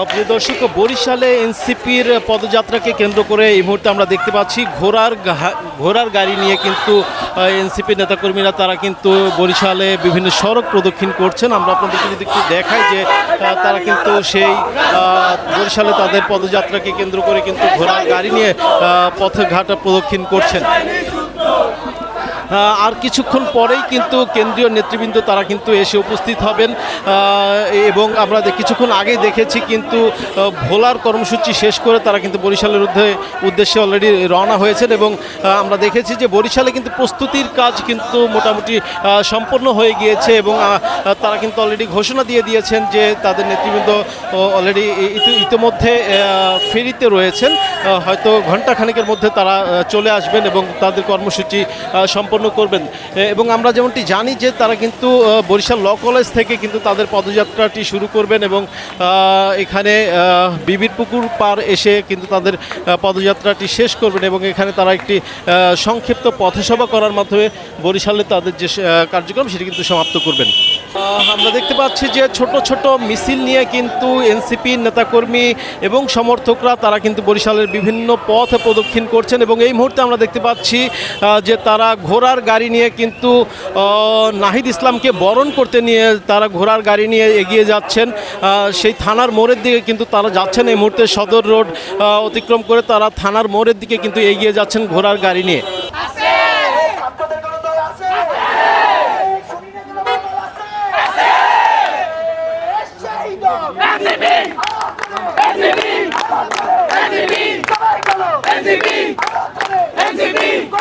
প্রিয় দর্শক, বরিশালে এনসিপির পদযাত্রাকে কেন্দ্র করে এই মুহূর্তে আমরা দেখতে পাচ্ছি ঘোড়ার গাড়ি নিয়ে কিন্তু এনসিপির নেতাকর্মীরা তারা কিন্তু বরিশালে বিভিন্ন সড়ক প্রদক্ষিণ করছেন। আমরা আপনাদেরকে যদি একটু দেখাই যে তারা কিন্তু সেই বরিশালে তাদের পদযাত্রাকে কেন্দ্র করে কিন্তু ঘোড়ার গাড়ি নিয়ে পথে ঘাটা প্রদক্ষিণ করছেন। আর কিছুক্ষণ পরেই কিন্তু কেন্দ্রীয় নেতৃবৃন্দ তারা কিন্তু এসে উপস্থিত হবেন এবং আমরা কিছুক্ষণ আগেই দেখেছি কিন্তু ভোলার কর্মসূচি শেষ করে তারা কিন্তু বরিশালের উদ্দেশ্যে অলরেডি রওনা হয়েছেন এবং আমরা দেখেছি যে বরিশালে কিন্তু প্রস্তুতির কাজ কিন্তু মোটামুটি সম্পন্ন হয়ে গিয়েছে এবং তারা কিন্তু অলরেডি ঘোষণা দিয়ে দিয়েছেন যে তাদের নেতৃবৃন্দ অলরেডি ইতিমধ্যে ফেরিতে রয়েছেন, হয়তো ঘণ্টাখানেকের মধ্যে তারা চলে আসবেন এবং তাদের কর্মসূচি সম্পন্ন করবেন। এবং আমরা যেমনটি জানি যে তারা কিন্তু বরিশাল ল কলেজ থেকে কিন্তু তাদের পদযাত্রাটি শুরু করবেন এবং এখানে বিবির পুকুর পার এসে কিন্তু তাদের পদযাত্রাটি শেষ করবেন এবং এখানে তারা একটি সংক্ষিপ্ত পথসভা করার মাধ্যমে বরিশালে তাদের যে কার্যক্রম সেটি কিন্তু সমাপ্ত করবেন। আমরা দেখতে পাচ্ছি যে ছোট ছোট মিছিল নিয়ে কিন্তু এনসিপির নেতাকর্মী এবং সমর্থকরা তারা কিন্তু বরিশালের বিভিন্ন পথ প্রদক্ষিণ করছেন এবং এই মুহূর্তে আমরা দেখতে পাচ্ছি যে তারা ঘোড়ার গাড়ি নিয়ে কিন্তু নাহিদ ইসলামকে বরণ করতে নিয়ে তারা ঘোড়ার গাড়ি নিয়ে এগিয়ে যাচ্ছেন। সেই থানার মোড়ের দিকে কিন্তু তারা যাচ্ছেন। এই মুহূর্তে সদর রোড অতিক্রম করে তারা থানার মোড়ের দিকে কিন্তু এগিয়ে যাচ্ছেন ঘোড়ার গাড়ি নিয়ে। NCP!